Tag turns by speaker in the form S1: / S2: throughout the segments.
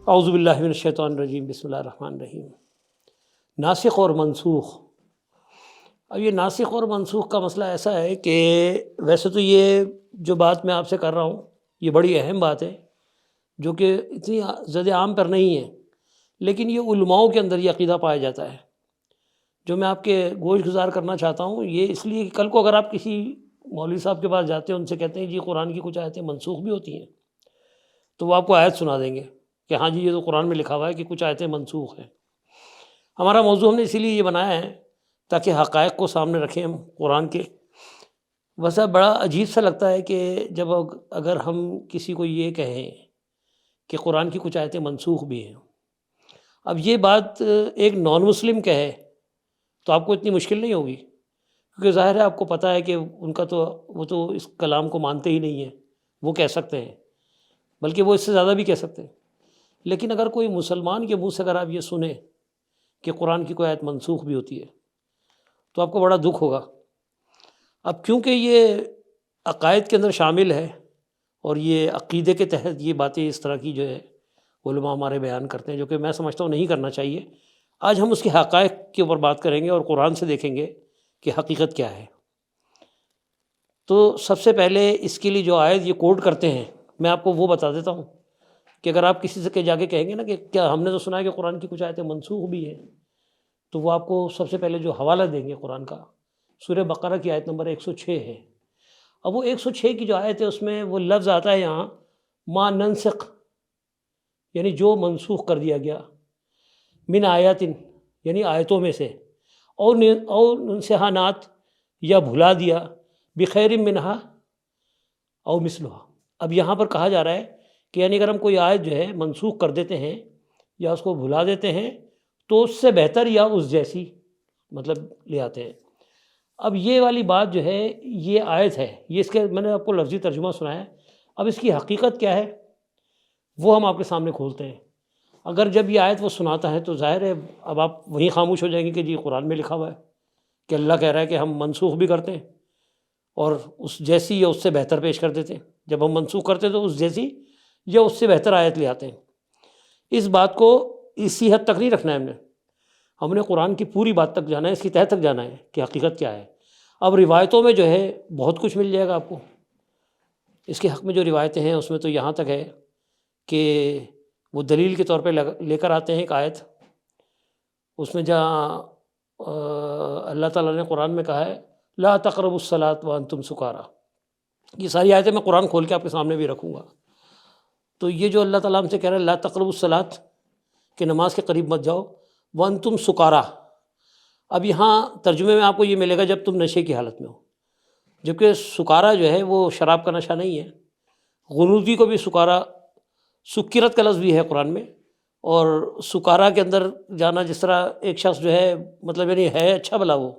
S1: اعوذ باللہ من الشیطان الرجیم، بسم اللہ الرحمن الرحیم۔ ناسخ اور منسوخ۔ اب یہ ناسخ اور منسوخ کا مسئلہ ایسا ہے کہ ویسے تو یہ جو بات میں آپ سے کر رہا ہوں یہ بڑی اہم بات ہے، جو کہ اتنی زد عام پر نہیں ہے، لیکن یہ علماؤں کے اندر یہ عقیدہ پایا جاتا ہے، جو میں آپ کے گوش گزار کرنا چاہتا ہوں۔ یہ اس لیے کہ کل کو اگر آپ کسی مولوی صاحب کے پاس جاتے ہیں، ان سے کہتے ہیں جی قرآن کی کچھ آیتیں منسوخ بھی ہوتی ہیں، تو وہ آپ کو آیت سنا دیں گے کہ ہاں جی یہ تو قرآن میں لکھا ہوا ہے کہ کچھ آیتیں منسوخ ہیں۔ ہمارا موضوع ہم نے اسی لیے یہ بنایا ہے تاکہ حقائق کو سامنے رکھیں ہم قرآن کے۔ ویسا بڑا عجیب سا لگتا ہے کہ جب اگر ہم کسی کو یہ کہیں کہ قرآن کی کچھ آیتیں منسوخ بھی ہیں، اب یہ بات ایک نان مسلم کہے تو آپ کو اتنی مشکل نہیں ہوگی، کیونکہ ظاہر ہے آپ کو پتہ ہے کہ ان کا تو وہ تو اس کلام کو مانتے ہی نہیں ہیں، وہ کہہ سکتے ہیں، بلکہ وہ اس سے زیادہ بھی کہہ سکتے ہیں۔ لیکن اگر کوئی مسلمان کے منہ سے اگر آپ یہ سنیں کہ قرآن کی کوئی آیت منسوخ بھی ہوتی ہے تو آپ کو بڑا دکھ ہوگا۔ اب کیونکہ یہ عقائد کے اندر شامل ہے اور یہ عقیدے کے تحت یہ باتیں اس طرح کی جو ہے علماء ہمارے بیان کرتے ہیں، جو کہ میں سمجھتا ہوں نہیں کرنا چاہیے۔ آج ہم اس کی حقائق کے اوپر بات کریں گے اور قرآن سے دیکھیں گے کہ حقیقت کیا ہے۔ تو سب سے پہلے اس کے لیے جو آیت یہ کوٹ کرتے ہیں میں آپ کو وہ بتا دیتا ہوں کہ اگر آپ کسی سے جا کے کہیں گے نا کہ کیا ہم نے تو سنا ہے کہ قرآن کی کچھ آیتیں منسوخ بھی ہیں، تو وہ آپ کو سب سے پہلے جو حوالہ دیں گے قرآن کا، سورہ بقرہ کی آیت نمبر 106 ہے۔ اب وہ 106 کی جو آیت ہے اس میں وہ لفظ آتا ہے یہاں ما ننسخ، یعنی جو منسوخ کر دیا گیا، من آیاتن یعنی آیتوں میں سے، اور ننسہانات یا بھلا دیا، بخیر منہا او مثلہا۔ اب یہاں پر کہا جا رہا ہے کہ یعنی اگر ہم کوئی آیت جو ہے منسوخ کر دیتے ہیں یا اس کو بھلا دیتے ہیں تو اس سے بہتر یا اس جیسی مطلب لے آتے ہیں۔ اب یہ والی بات جو ہے یہ آیت ہے، یہ اس کے میں نے آپ کو لفظی ترجمہ سنایا ہے۔ اب اس کی حقیقت کیا ہے وہ ہم آپ کے سامنے کھولتے ہیں۔ اگر جب یہ آیت وہ سناتا ہے تو ظاہر ہے اب آپ وہیں خاموش ہو جائیں گے کہ جی قرآن میں لکھا ہوا ہے کہ اللہ کہہ رہا ہے کہ ہم منسوخ بھی کرتے ہیں اور اس جیسی یا اس سے بہتر پیش کر دیتے ہیں۔ جب ہم منسوخ کرتے ہیں تو اس جیسی یا اس سے بہتر آیت لے آتے ہیں۔ اس بات کو اسی حد تک نہیں رکھنا ہے، ہم نے قرآن کی پوری بات تک جانا ہے، اس کی تہہ تک جانا ہے کہ حقیقت کیا ہے۔ اب روایتوں میں جو ہے بہت کچھ مل جائے گا آپ کو، اس کے حق میں جو روایتیں ہیں اس میں تو یہاں تک ہے کہ وہ دلیل کے طور پہ لے کر آتے ہیں ایک آیت، اس میں جہاں اللہ تعالیٰ نے قرآن میں کہا ہے لا تقربوا الصلاۃ وانتم سکارا۔ یہ ساری آیتیں میں قرآن کھول کے آپ کے سامنے بھی رکھوں گا۔ تو یہ جو اللہ تعالیٰ ہم سے کہہ رہا ہے لا تقربوا الصلاۃ کہ نماز کے قریب مت جاؤ، وانتم سکارا، اب یہاں ترجمے میں آپ کو یہ ملے گا جب تم نشے کی حالت میں ہو، جبکہ سکارا جو ہے وہ شراب کا نشہ نہیں ہے۔ غنودی کو بھی سکارا، سکرت کا لفظ بھی ہے قرآن میں، اور سکارا کے اندر جانا جس طرح ایک شخص جو ہے مطلب یعنی ہے اچھا بھلا، وہ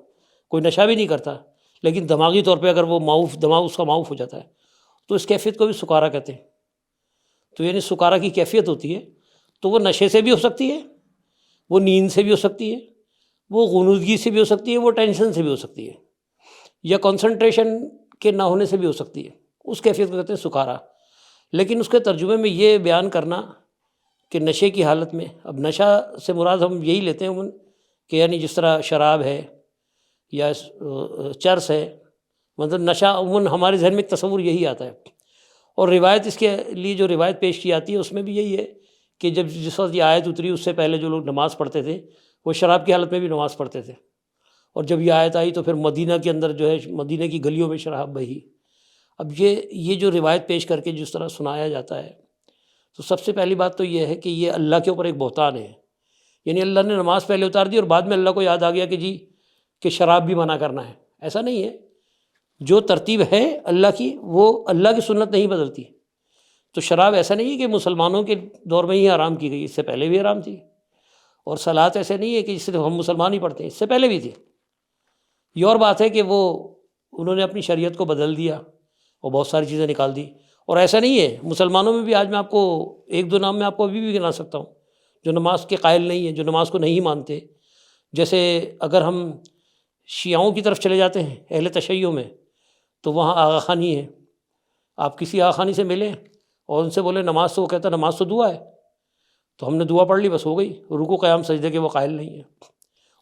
S1: کوئی نشہ بھی نہیں کرتا لیکن دماغی طور پہ اگر وہ دماغ اس کا معاف ہو جاتا ہے تو اس کیفیت کو بھی سکارا کہتے ہیں۔ تو یعنی سکارا کی کیفیت ہوتی ہے، تو وہ نشے سے بھی ہو سکتی ہے، وہ نیند سے بھی ہو سکتی ہے، وہ غنودگی سے بھی ہو سکتی ہے، وہ ٹینشن سے بھی ہو سکتی ہے، یا کنسنٹریشن کے نہ ہونے سے بھی ہو سکتی ہے۔ اس کیفیت کو کہتے ہیں سکارا۔ لیکن اس کے ترجمے میں یہ بیان کرنا کہ نشے کی حالت میں، اب نشہ سے مراد ہم یہی لیتے ہیں کہ یعنی جس طرح شراب ہے یا چرس ہے، مطلب نشہ عموماً ہمارے ذہن میں ایک تصور یہی آتا ہے۔ اور روایت اس کے لیے جو روایت پیش کی جاتی ہے اس میں بھی یہی ہے کہ جس وقت یہ آیت اتری اس سے پہلے جو لوگ نماز پڑھتے تھے وہ شراب کی حالت میں بھی نماز پڑھتے تھے، اور جب یہ آیت آئی تو پھر مدینہ کے اندر جو ہے مدینہ کی گلیوں میں شراب بہی۔ اب یہ جو روایت پیش کر کے جس طرح سنایا جاتا ہے، تو سب سے پہلی بات تو یہ ہے کہ یہ اللہ کے اوپر ایک بہتان ہے، یعنی اللہ نے نماز پہلے اتار دی اور بعد میں اللہ کو یاد آ گیا کہ جی کہ شراب بھی منع کرنا ہے۔ ایسا نہیں ہے، جو ترتیب ہے اللہ کی وہ اللہ کی سنت نہیں بدلتی۔ تو شراب ایسا نہیں ہے کہ مسلمانوں کے دور میں ہی حرام کی گئی، اس سے پہلے بھی حرام تھی، اور صلاۃ ایسے نہیں ہے کہ صرف ہم مسلمان ہی پڑھتے ہیں، اس سے پہلے بھی تھی۔ یہ اور بات ہے کہ وہ انہوں نے اپنی شریعت کو بدل دیا اور بہت ساری چیزیں نکال دی، اور ایسا نہیں ہے مسلمانوں میں بھی آج میں آپ کو ایک دو نام میں آپ کو ابھی بھی گنا سکتا ہوں جو نماز کے قائل نہیں ہیں، جو نماز کو نہیں مانتے۔ جیسے اگر ہم شیعوں کی طرف چلے جاتے ہیں، اہل تشیع میں، تو وہاں آغا خانی ہے۔ آپ کسی آغا خانی سے ملیں اور ان سے بولے نماز، تو وہ کہتا ہے نماز تو دعا ہے۔ تو ہم نے دعا پڑھ لی، بس ہو گئی، رکوع قیام سجدے کے وہ قائل نہیں ہیں۔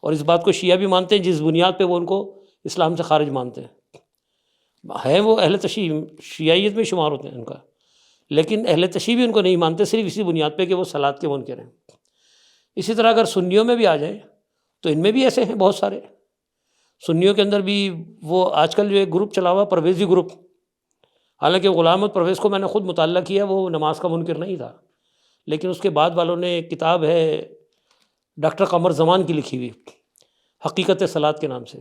S1: اور اس بات کو شیعہ بھی مانتے ہیں، جس بنیاد پہ وہ ان کو اسلام سے خارج مانتے ہیں وہ اہل تشیع شیعیت میں شمار ہوتے ہیں ان کا، لیکن اہل تشیع بھی ان کو نہیں مانتے، صرف اسی بنیاد پہ کہ وہ صلاۃ کے منکر ہیں۔ اسی طرح اگر سنیوں میں بھی آ جائیں تو ان میں بھی ایسے ہیں بہت سارے، سنیوں کے اندر بھی وہ آج کل جو ایک گروپ چلا ہوا پرویزی گروپ، حالانکہ غلام احمد پرویز کو میں نے خود مطالعہ کیا، وہ نماز کا منکر نہیں تھا، لیکن اس کے بعد والوں نے ایک کتاب ہے ڈاکٹر قمر زمان کی لکھی ہوئی، حقیقت صلاۃ کے نام سے،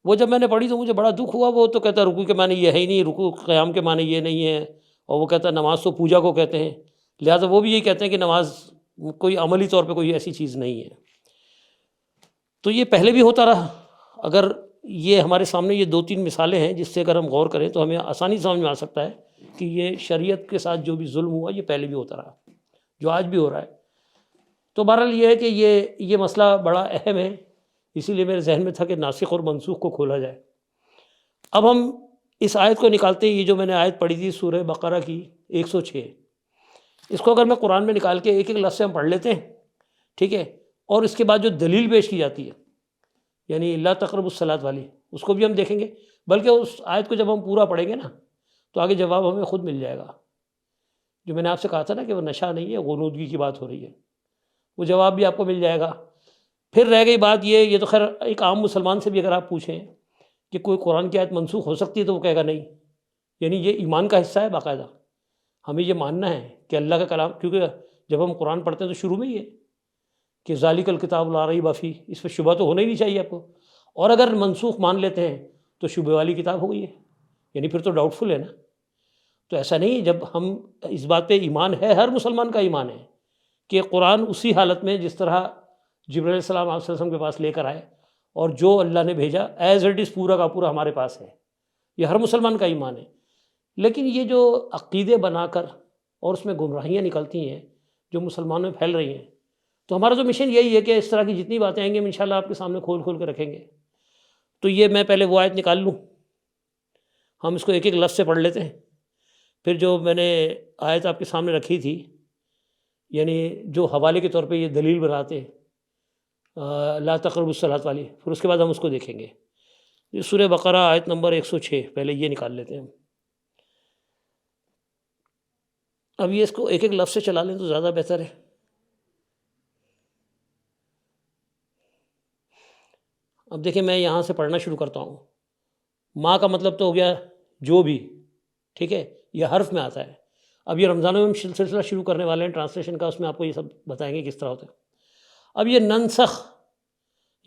S1: وہ جب میں نے پڑھی تو مجھے بڑا دکھ ہوا۔ وہ تو کہتا ہے رکوع کے معنی یہ ہے ہی نہیں، رکوع قیام کے معنی یہ نہیں ہے، اور وہ کہتا ہے نماز تو پوجا کو کہتے ہیں، لہٰذا وہ بھی یہی کہتے ہیں کہ نماز کوئی عملی طور پہ کوئی ایسی چیز نہیں ہے۔ تو یہ پہلے بھی ہوتا رہا، اگر یہ ہمارے سامنے یہ 2-3 مثالیں ہیں جس سے اگر ہم غور کریں تو ہمیں آسانی سمجھ میں آ سکتا ہے کہ یہ شریعت کے ساتھ جو بھی ظلم ہوا یہ پہلے بھی ہوتا رہا، جو آج بھی ہو رہا ہے۔ تو بہرحال یہ ہے کہ یہ مسئلہ بڑا اہم ہے، اسی لیے میرے ذہن میں تھا کہ ناسخ اور منسوخ کو کھولا جائے۔ اب ہم اس آیت کو نکالتے ہیں، یہ جو میں نے آیت پڑھی تھی سورہ بقرہ کی 106، اس کو اگر میں قرآن میں نکال کے ایک ایک لفظ سے ہم پڑھ لیتے ہیں، ٹھیک ہے، اور اس کے بعد جو دلیل پیش کی جاتی ہے یعنی لا تقربوا الصلاۃ والی، اس کو بھی ہم دیکھیں گے، بلکہ اس آیت کو جب ہم پورا پڑھیں گے نا تو آگے جواب ہمیں خود مل جائے گا۔ جو میں نے آپ سے کہا تھا نا کہ وہ نشہ نہیں ہے، غنودگی کی بات ہو رہی ہے، وہ جواب بھی آپ کو مل جائے گا۔ پھر رہ گئی بات یہ تو خیر ایک عام مسلمان سے بھی اگر آپ پوچھیں کہ کوئی قرآن کی آیت منسوخ ہو سکتی ہے تو وہ کہے گا نہیں، یعنی یہ ایمان کا حصہ ہے، باقاعدہ ہمیں یہ ماننا ہے کہ اللہ کا کلام، کیونکہ جب ہم قرآن پڑھتے ہیں تو شروع میں ہی ہے کہ ذالک الکتاب لا ریب فیہ، اس پہ شبہ تو ہونا ہی نہیں چاہیے آپ کو، اور اگر منسوخ مان لیتے ہیں تو شبہ والی کتاب ہو گئی ہے، یعنی پھر تو ڈاؤٹ فل ہے نا۔ تو ایسا نہیں، جب ہم اس بات پہ ایمان ہے، ہر مسلمان کا ایمان ہے کہ قرآن اسی حالت میں جس طرح جبرائیل علیہ السلام آپ صلی اللہ علیہ وسلم کے پاس لے کر آئے اور جو اللہ نے بھیجا ایز اٹ از پورا کا پورا ہمارے پاس ہے، یہ ہر مسلمان کا ایمان ہے۔ لیکن یہ جو عقیدے بنا کر اور اس میں گمراہیاں نکلتی ہیں جو مسلمانوں میں پھیل رہی ہیں، تو ہمارا تو مشن یہی ہے کہ اس طرح کی جتنی باتیں آئیں گی ہم انشاءاللہ آپ کے سامنے کھول کھول کے رکھیں گے۔ تو یہ میں پہلے وہ آیت نکال لوں، ہم اس کو ایک ایک لفظ سے پڑھ لیتے ہیں، پھر جو میں نے آیت آپ کے سامنے رکھی تھی یعنی جو حوالے کے طور پہ یہ دلیل بناتے لا تقربوا الصلاۃ والی، پھر اس کے بعد ہم اس کو دیکھیں گے۔ یہ سورہ بقرہ آیت نمبر 106، پہلے یہ نکال لیتے ہیں ہم۔ اب یہ اس کو ایک ایک لفظ سے چلا لیں تو زیادہ بہتر ہے۔ اب دیکھیں میں یہاں سے پڑھنا شروع کرتا ہوں۔ ماں کا مطلب تو ہو گیا جو بھی، ٹھیک ہے، یہ حرف میں آتا ہے۔ اب یہ رمضانوں میں ہم سلسلہ شروع کرنے والے ہیں ٹرانسلیشن کا، اس میں آپ کو یہ سب بتائیں گے کس طرح ہوتا ہے۔ اب یہ ننسخ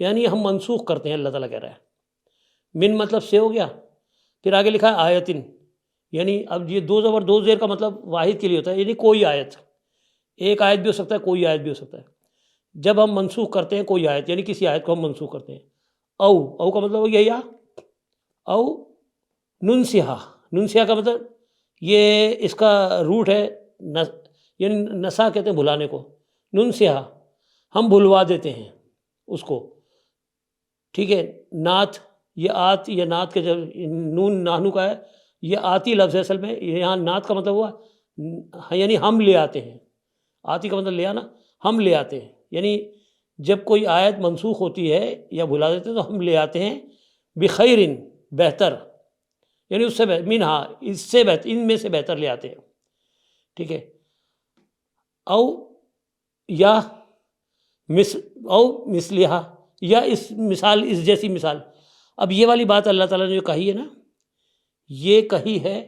S1: یعنی ہم منسوخ کرتے ہیں، اللہ تعالیٰ کہہ رہا ہے۔ من مطلب سے ہو گیا، پھر آگے لکھا ہے آیتن، یعنی اب یہ دو زبر دو زیر کا مطلب واحد کے لیے ہوتا ہے، یعنی کوئی آیت، ایک آیت بھی ہو سکتا ہے، کوئی آیت بھی ہو سکتا ہے۔ جب ہم منسوخ کرتے ہیں کوئی آیت یعنی کسی آیت کو ہم منسوخ کرتے ہیں، او کا مطلب ہو گیا یا او ننسیہا، ننسیہا کا مطلب یہ اس کا روٹ ہے یعنی نسا کہتے ہیں بھلانے کو، ننسیہا ہم بھلوا دیتے ہیں اس کو، ٹھیک ہے۔ نعت، یہ آت یا نعت کے جب نون نانو کا ہے، یہ آتی لفظ ہے اصل میں، یہاں نعت کا مطلب ہوا یعنی ہم لے آتے ہیں، آتی کا مطلب لے آنا، ہم لے آتے ہیں، یعنی جب کوئی آیت منسوخ ہوتی ہے یا بھلا دیتے ہیں تو ہم لے آتے ہیں بخیرن، بہتر، یعنی اس سے منہا، اس سے بہتر، ان میں سے بہتر لے آتے ہیں، ٹھیک ہے۔ او یا او مثلیہا، یا اس مثال، اس جیسی مثال۔ اب یہ والی بات اللہ تعالیٰ نے جو کہی ہے نا، یہ کہی ہے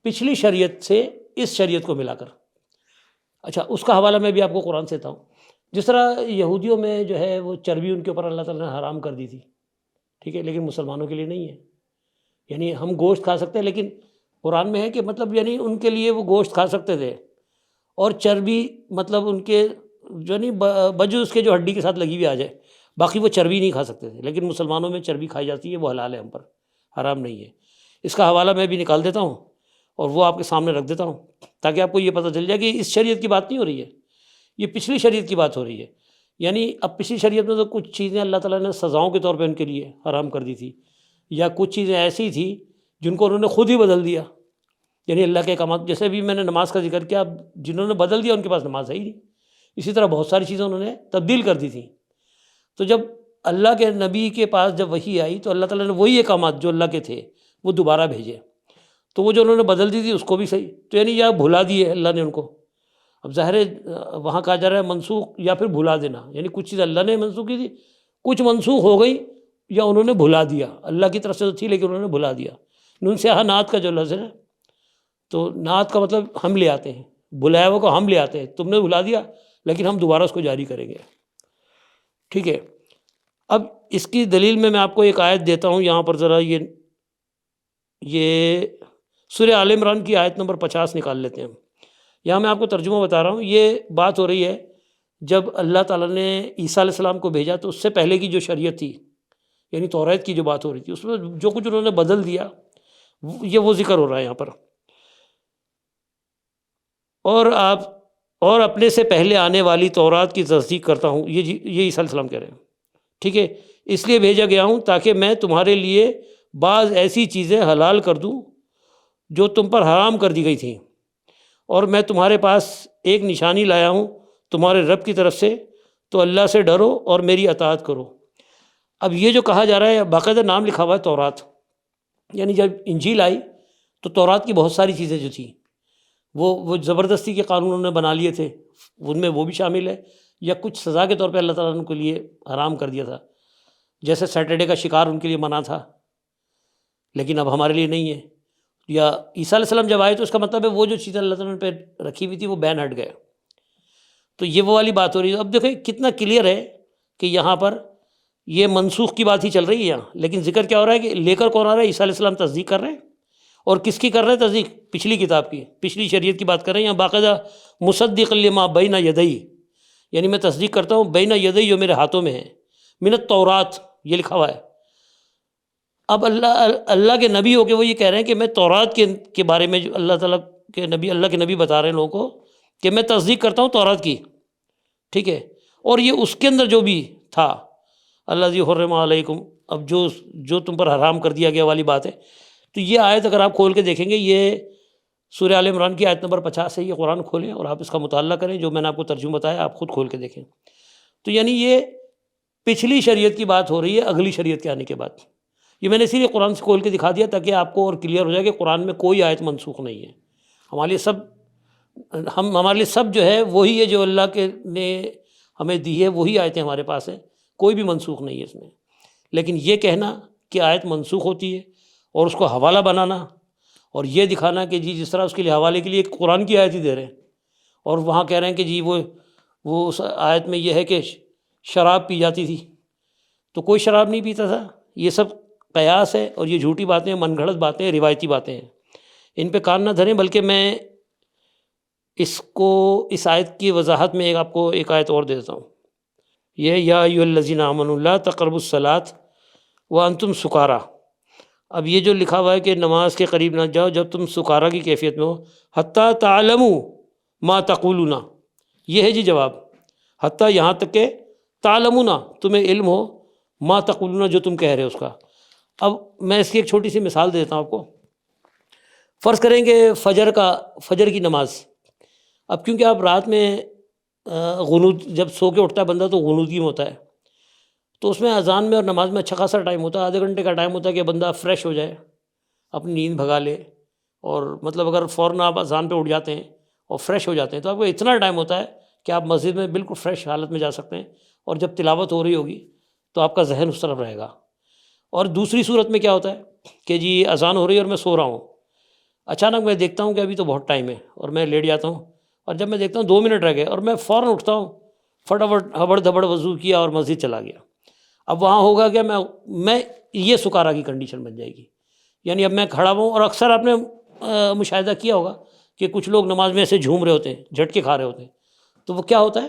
S1: پچھلی شریعت سے اس شریعت کو ملا کر۔ اچھا، اس کا حوالہ میں بھی آپ کو قرآن سے دیتا ہوں۔ جس طرح یہودیوں میں جو ہے وہ چربی ان کے اوپر اللہ تعالیٰ نے حرام کر دی تھی، ٹھیک ہے، لیکن مسلمانوں کے لیے نہیں ہے۔ یعنی ہم گوشت کھا سکتے ہیں، لیکن قرآن میں ہے کہ مطلب یعنی ان کے لیے وہ گوشت کھا سکتے تھے، اور چربی مطلب ان کے جو نہیں بجو اس کے جو ہڈی کے ساتھ لگی ہوئی آ جائے، باقی وہ چربی نہیں کھا سکتے تھے، لیکن مسلمانوں میں چربی کھائی جاتی ہے، وہ حلال ہے ہم پر، حرام نہیں ہے۔ اس کا حوالہ میں بھی نکال دیتا ہوں اور وہ آپ کے سامنے رکھ دیتا ہوں تاکہ آپ کو یہ پتہ چل جائے کہ اس شریعت کی بات نہیں ہو رہی ہے، یہ پچھلی شریعت کی بات ہو رہی ہے۔ یعنی اب پچھلی شریعت میں تو کچھ چیزیں اللہ تعالیٰ نے سزاؤں کے طور پہ ان کے لیے حرام کر دی تھی، یا کچھ چیزیں ایسی تھیں جن کو انہوں نے خود ہی بدل دیا، یعنی اللہ کے احکامات، جیسے بھی میں نے نماز کا ذکر کیا، جنہوں نے بدل دیا ان کے پاس نماز ہے ہی نہیں، اسی طرح بہت ساری چیزیں انہوں نے تبدیل کر دی تھیں. تو جب اللہ کے نبی کے پاس جب وحی آئی تو اللہ تعالیٰ نے وہی احکامات جو اللہ کے تھے وہ دوبارہ بھیجے. تو وہ جو انہوں نے بدل دی تھی اس کو بھی صحیح، تو یعنی یا بھلا دیے اللہ نے ان کو. اب ظاہر ہے وہاں کہا جا رہا ہے منسوخ یا پھر بھلا دینا، یعنی کچھ چیز اللہ نے منسوخ کی تھی، کچھ منسوخ ہو گئی یا انہوں نے بھلا دیا. اللہ کی طرف سے تو تھی لیکن انہوں نے بھلا دیا. نون سیاہ نعت کا جو لفظ ہے، تو نعت کا مطلب ہم لے آتے ہیں، بلایا ہوا کو ہم لے آتے ہیں. تم نے بھلا دیا لیکن ہم دوبارہ اس کو جاری کریں گے. ٹھیک ہے. اب اس کی دلیل میں آپ کو ایک آیت دیتا ہوں. یہاں پر ذرا یہ سورہ آل عمران کی آیت نمبر 50 نکال لیتے ہیں. یہاں میں آپ کو ترجمہ بتا رہا ہوں. یہ بات ہو رہی ہے جب اللہ تعالیٰ نے عیسیٰ علیہ السلام کو بھیجا تو اس سے پہلے کی جو شریعت تھی، یعنی توریت کی جو بات ہو رہی تھی، اس میں جو کچھ انہوں نے بدل دیا یہ وہ ذکر ہو رہا ہے یہاں پر. اور اپنے سے پہلے آنے والی تورات کی تصدیق کرتا ہوں. یہ عیسیٰ علیہ السلام کہہ رہے ہیں. ٹھیک ہے. اس لیے بھیجا گیا ہوں تاکہ میں تمہارے لیے بعض ایسی چیزیں حلال کر دوں جو تم پر حرام کر دی گئی تھیں، اور میں تمہارے پاس ایک نشانی لایا ہوں تمہارے رب کی طرف سے، تو اللہ سے ڈرو اور میری اطاعت کرو. اب یہ جو کہا جا رہا ہے، باقاعدہ نام لکھا ہوا ہے تورات. یعنی جب انجیل آئی تو تورات کی بہت ساری چیزیں جو تھیں وہ زبردستی کے قانون انہوں نے بنا لیے تھے، ان میں وہ بھی شامل ہے، یا کچھ سزا کے طور پہ اللہ تعالیٰ نے ان کے لیے حرام کر دیا تھا. جیسے سیٹرڈے کا شکار ان کے لیے منع تھا لیکن اب ہمارے لیے نہیں ہے. یا عیسیٰ علیہ السلام جب آئے تو اس کا مطلب ہے وہ جو چیزیں اللہ تعالیٰ نے پہ رکھی ہوئی تھی وہ بین ہٹ گئے. تو یہ وہ والی بات ہو رہی ہے. اب دیکھیں کتنا کلیئر ہے کہ یہاں پر یہ منسوخ کی بات ہی چل رہی ہے یہاں، لیکن ذکر کیا ہو رہا ہے کہ لے کر کون آ رہا ہے؟ عیسیٰ علیہ السلام تصدیق کر رہے ہیں. اور کس کی کر رہے ہیں تصدیق؟ پچھلی کتاب کی، پچھلی شریعت کی بات کر رہے ہیں. یہاں باقاعدہ مصدق لما بین یدی، یعنی میں تصدیق کرتا ہوں بین یدی جو میرے ہاتھوں میں ہے، من التورات یہ لکھا ہوا ہے. اب اللہ کے نبی ہو کے وہ یہ کہہ رہے ہیں کہ میں تورات کے بارے میں جو اللہ تعالیٰ کے نبی، اللہ کے نبی بتا رہے ہیں لوگوں کو کہ میں تصدیق کرتا ہوں تورات کی. ٹھیک ہے. اور یہ اس کے اندر جو بھی تھا الذی حرم علیکم، اب جو تم پر حرام کر دیا گیا والی بات ہے. تو یہ آیت اگر آپ کھول کے دیکھیں گے، یہ سورہ آل عمران کی آیت نمبر 50 ہے. یہ قرآن کھولیں اور آپ اس کا مطالعہ کریں، جو میں نے آپ کو ترجمہ بتایا آپ خود کھول کے دیکھیں. تو یعنی یہ پچھلی شریعت کی بات ہو رہی ہے اگلی شریعت کے آنے کے بعد. یہ میں نے اسی لیے قرآن سے کھول کے دکھا دیا تاکہ آپ کو اور کلیئر ہو جائے کہ قرآن میں کوئی آیت منسوخ نہیں ہے. ہمارے لیے سب جو ہے وہی ہے جو اللہ کے نے ہمیں دی ہے، وہی آیتیں ہمارے پاس ہیں، کوئی بھی منسوخ نہیں ہے اس میں. لیکن یہ کہنا کہ آیت منسوخ ہوتی ہے اور اس کو حوالہ بنانا اور یہ دکھانا کہ جی جس طرح اس کے لیے حوالے کے لیے ایک قرآن کی آیت ہی دے رہے ہیں اور وہاں کہہ رہے ہیں کہ جی وہ اس آیت میں یہ ہے کہ شراب پی جاتی تھی، تو کوئی شراب نہیں پیتا تھا. یہ سب قیاس ہے اور یہ جھوٹی باتیں، من گھڑت باتیں، روایتی باتیں ہیں. ان پہ کان نہ دھریں. بلکہ میں اس آیت کی وضاحت میں آپ کو ایک آیت اور دے دیتا ہوں. یہ یا ایھا الذین آمنوا لا تقربوا الصلاۃ وانتم سکارا. اب یہ جو لکھا ہوا ہے کہ نماز کے قریب نہ جاؤ جب تم سکارا کی کیفیت میں ہو، حتیٰ تعلموا ما تقولون. یہ ہے جی جواب. حتیٰ یہاں تک کہ تعلمون، تمہیں علم ہو، ما تقولون جو تم کہہ رہے ہو اس کا. اب میں اس کی ایک چھوٹی سی مثال دے دیتا ہوں آپ کو. فرض کریں کہ فجر کی نماز. اب کیونکہ آپ رات میں غنود جب سو کے اٹھتا ہے بندہ تو غنودگی میں ہوتا ہے، تو اس میں اذان میں اور نماز میں اچھا خاصا ٹائم ہوتا ہے، آدھے گھنٹے کا ٹائم ہوتا ہے کہ بندہ فریش ہو جائے، اپنی نیند بھگا لے. اور مطلب اگر فوراً آپ اذان پہ اٹھ جاتے ہیں اور فریش ہو جاتے ہیں تو آپ کو اتنا ٹائم ہوتا ہے کہ آپ مسجد میں بالکل فریش حالت میں جا سکتے ہیں، اور جب تلاوت ہو رہی ہوگی تو آپ کا ذہن اس طرف رہے گا. اور دوسری صورت میں کیا ہوتا ہے کہ جی اذان ہو رہی ہے اور میں سو رہا ہوں، اچانک میں دیکھتا ہوں کہ ابھی تو بہت ٹائم ہے اور میں لیٹ جاتا ہوں، اور جب میں دیکھتا ہوں 2 منٹ رہ گئے اور میں فوراً اٹھتا ہوں، فٹافٹ ہبڑ دھبڑ وضو کیا اور مسجد چلا گیا. اب وہاں ہوگا کہ میں یہ سکارا کی کنڈیشن بن جائے گی. یعنی اب میں کھڑا ہوں، اور اکثر آپ نے مشاہدہ کیا ہوگا کہ کچھ لوگ نماز میں ایسے جھوم رہے ہوتے ہیں، جھٹکے کھا رہے ہوتے ہیں. تو وہ کیا ہوتا ہے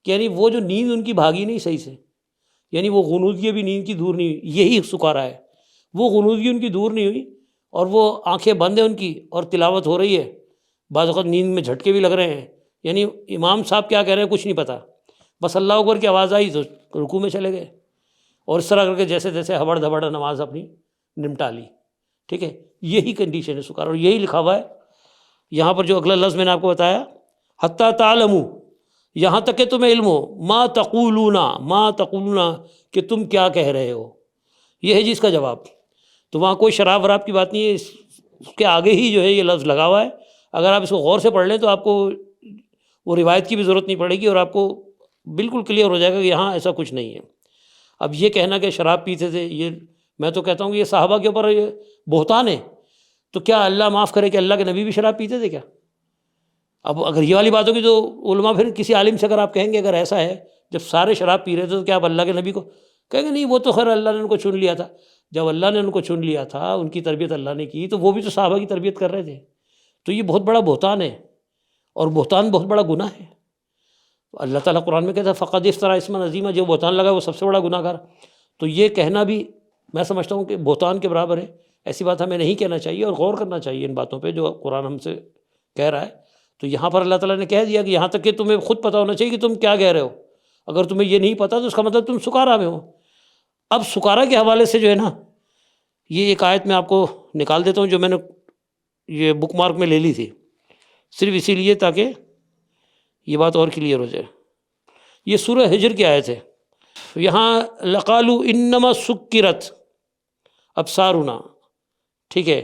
S1: کہ یعنی وہ جو نیند ان کی بھاگی نہیں صحیح سے، یعنی وہ غنودگی بھی نیند کی دور نہیں ہوئی. یہی سکارا ہے. وہ غنودگی ان کی دور نہیں ہوئی اور وہ آنکھیں بند ہیں ان کی اور تلاوت ہو رہی ہے، بعض اوقات نیند میں جھٹکے بھی لگ رہے ہیں، یعنی امام صاحب کیا کہہ رہے ہیں کچھ نہیں پتہ، بس اللہ اکبر کی آواز آئی تو رکوع میں چلے گئے، اور اس طرح کر کے جیسے تیسے ہبڑ دھبڑ نماز اپنی نمٹا لی. ٹھیک ہے. یہی کنڈیشن ہے سکارا، اور یہی لکھا ہوا ہے یہاں پر جو اگلا لفظ میں نے آپ کو بتایا، حتیٰ تعلموا، یہاں تک کہ تمہیں علم ہو، ما تقولون کہ تم کیا کہہ رہے ہو، یہ ہے جس کا جواب۔ تو وہاں کوئی شراب وراب کی بات نہیں ہے، اس کے آگے ہی جو ہے یہ لفظ لگا ہوا ہے۔ اگر آپ اس کو غور سے پڑھ لیں تو آپ کو وہ روایت کی بھی ضرورت نہیں پڑے گی، اور آپ کو بالکل کلیئر ہو جائے گا کہ یہاں ایسا کچھ نہیں ہے۔ اب یہ کہنا کہ شراب پیتے تھے، یہ میں تو کہتا ہوں کہ یہ صحابہ کے اوپر یہ بہتان ہے۔ تو کیا اللہ معاف کرے کہ اللہ کے نبی بھی شراب پیتے تھے کیا؟ اب اگر یہ والی بات ہوگی تو علماء پھر کسی عالم سے اگر آپ کہیں گے اگر ایسا ہے، جب سارے شراب پی رہے تھے، تو کیا آپ اللہ کے نبی کو کہیں گے نہیں وہ تو خیر اللہ نے ان کو چن لیا تھا؟ جب اللہ نے ان کو چن لیا تھا، ان کی تربیت اللہ نے کی، تو وہ بھی تو صحابہ کی تربیت کر رہے تھے۔ تو یہ بہت بڑا بہتان ہے، اور بہتان بہت بڑا گناہ ہے۔ اللہ تعالیٰ قرآن میں کہتا ہے فقد افترا اسما عظیما، جو بہتان لگا وہ سب سے بڑا گناہ گار۔ تو یہ کہنا بھی میں سمجھتا ہوں کہ بہتان کے برابر ہے۔ ایسی بات ہمیں نہیں کہنا چاہیے، اور غور کرنا چاہیے ان باتوں پہ جو قرآن ہم سے کہہ رہا ہے۔ تو یہاں پر اللہ تعالیٰ نے کہہ دیا کہ یہاں تک کہ تمہیں خود پتہ ہونا چاہیے کہ تم کیا کہہ رہے ہو۔ اگر تمہیں یہ نہیں پتہ تو اس کا مطلب تم سکارا میں ہو۔ اب سکارا کے حوالے سے جو ہے نا، یہ ایک آیت میں آپ کو نکال دیتا ہوں جو میں نے یہ بک مارک میں لے لی تھی، صرف اسی لیے تاکہ یہ بات اور کلیئر ہو جائے۔ یہ سورہ ہجر کی آیت ہے۔ یہاں لقالوا انما سکرت ابصارنا، ٹھیک ہے۔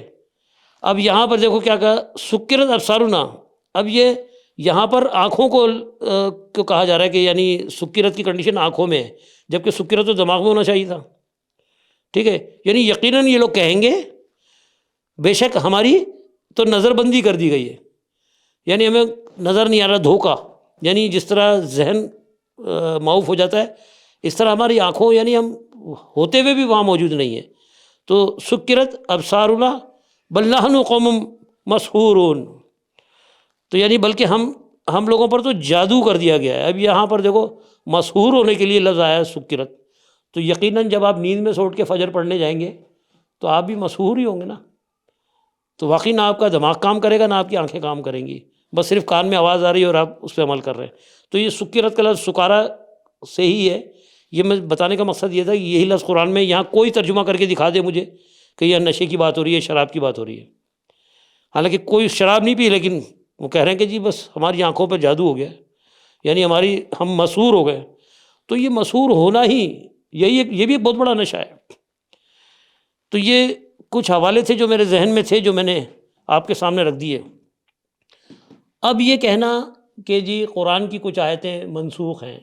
S1: اب یہاں پر دیکھو کیا کہا، سکرت ابصارنا۔ اب یہ یہاں پر آنکھوں کو کہا جا رہا ہے کہ یعنی سکرت کی کنڈیشن آنکھوں میں ہے، جبکہ سکرت تو دماغ میں ہونا چاہیے تھا، ٹھیک ہے۔ یعنی یقیناً یہ لوگ کہیں گے بے شک ہماری تو نظر بندی کر دی گئی ہے، یعنی ہمیں نظر نہیں آ رہا، دھوکا، یعنی جس طرح ذہن معوف ہو جاتا ہے اس طرح ہماری آنکھوں، یعنی ہم ہوتے ہوئے بھی وہاں موجود نہیں ہیں۔ تو سکرت ابصارنا بل نحن قوم مسحورون، تو یعنی بلکہ ہم لوگوں پر تو جادو کر دیا گیا ہے۔ اب یہاں پر دیکھو مسحور ہونے کے لیے لفظ آیا ہے سکرت، تو یقیناً جب آپ نیند میں سے اٹھ کے فجر پڑھنے جائیں گے تو آپ بھی مسحور ہی ہوں گے نا۔ تو واقعی نہ آپ کا دماغ کام کرے گا نہ آپ کی آنکھیں کام کریں گی، بس صرف کان میں آواز آ رہی ہے اور آپ اس پہ عمل کر رہے ہیں۔ تو یہ سکرت کا لفظ سکارا سے ہی ہے۔ یہ میں بتانے کا مقصد یہ تھا کہ یہی لفظ قرآن میں یہاں کوئی ترجمہ کر کے دکھا دے مجھے کہ یہ نشے کی بات ہو رہی ہے، شراب کی بات ہو رہی ہے۔ حالانکہ کوئی شراب نہیں پی، لیکن وہ کہہ رہے ہیں کہ جی بس ہماری آنکھوں پہ جادو ہو گیا، یعنی ہم مسحور ہو گئے۔ تو یہ مسحور ہونا ہی یہ بھی ایک بہت بڑا نشہ ہے۔ تو یہ کچھ حوالے تھے جو میرے ذہن میں تھے، جو میں نے آپ کے سامنے رکھ دیے۔ اب یہ کہنا کہ جی قرآن کی کچھ آیتیں منسوخ ہیں،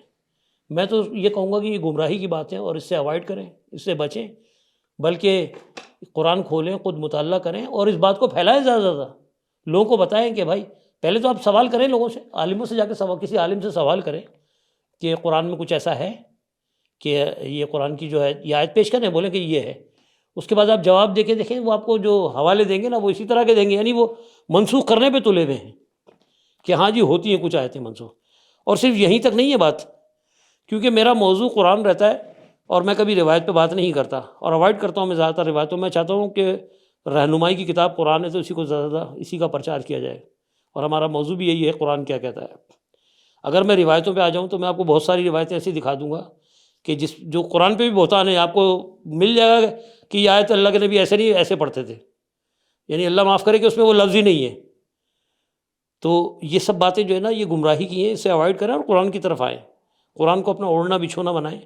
S1: میں تو یہ کہوں گا کہ یہ گمراہی کی بات ہے، اور اس سے اوائڈ کریں، اس سے بچیں، بلکہ قرآن کھولیں، خود مطالعہ کریں، اور اس بات کو پھیلائیں زیادہ سے زیادہ، لوگوں کو بتائیں کہ بھائی پہلے تو آپ سوال کریں لوگوں سے، عالموں سے جا کے کسی عالم سے سوال کریں کہ قرآن میں کچھ ایسا ہے کہ یہ قرآن کی جو ہے یہ آیت پیش کریں، بولیں کہ یہ ہے۔ اس کے بعد آپ جواب دے کے دیکھیں، وہ آپ کو جو حوالے دیں گے نا وہ اسی طرح کے دیں گے، یعنی وہ منسوخ کرنے پہ تلے ہوئے ہیں کہ ہاں جی ہوتی ہیں کچھ آیتیں منسوخ۔ اور صرف یہیں تک نہیں ہے بات، کیونکہ میرا موضوع قرآن رہتا ہے اور میں کبھی روایت پہ بات نہیں کرتا، اور اوائڈ کرتا ہوں میں زیادہ تر روایتوں میں۔ چاہتا ہوں کہ رہنمائی کی کتاب قرآن ہے تو اسی کو زیادہ اسی کا پرچار کیا جائے، اور ہمارا موضوع بھی یہی ہے قرآن کیا کہتا ہے۔ اگر میں روایتوں پہ آ جاؤں تو میں آپ کو بہت ساری روایتیں ایسی دکھا دوں گا کہ جو قرآن پہ بھی بہتان ہے، آپ کو مل جائے گا کہ یہ آیت اللہ کے نبی ایسے نہیں ایسے پڑھتے تھے، یعنی اللہ معاف کرے کہ اس میں وہ لفظ ہی نہیں ہے۔ تو یہ سب باتیں جو ہے نا یہ گمراہی کی ہیں، اسے اوائڈ کریں اور قرآن کی طرف آئیں، قرآن کو اپنا اوڑھنا بچھونا بنائیں،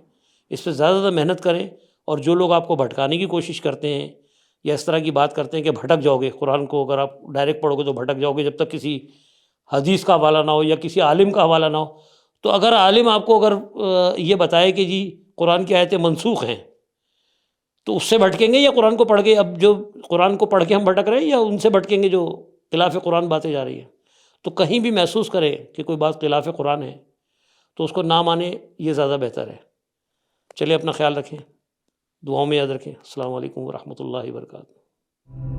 S1: اس پہ زیادہ زیادہ محنت کریں۔ اور جو لوگ آپ کو بھٹکانے کی کوشش کرتے ہیں یا اس طرح کی بات کرتے ہیں کہ بھٹک جاؤ گے، قرآن کو اگر آپ ڈائریکٹ پڑھو گے تو بھٹک جاؤ گے جب تک کسی حدیث کا حوالہ نہ ہو یا کسی عالم کا حوالہ نہ ہو۔ تو اگر عالم آپ کو اگر یہ بتائے کہ جی قرآن کی آیتیں منسوخ ہیں تو اس سے بھٹکیں گے یا قرآن کو پڑھ کے، اب جو قرآن کو پڑھ کے ہم بھٹک رہے ہیں، یا ان سے بھٹکیں گے جو خلاف قرآن باتیں جا رہی ہیں۔ تو کہیں بھی محسوس کریں کہ کوئی بات خلاف قرآن ہے تو اس کو نہ مانیں، یہ زیادہ بہتر ہے۔ چلیے اپنا خیال رکھیں، دعاؤں میں یاد رکھیں۔ السلام علیکم ورحمۃ اللہ وبرکاتہ۔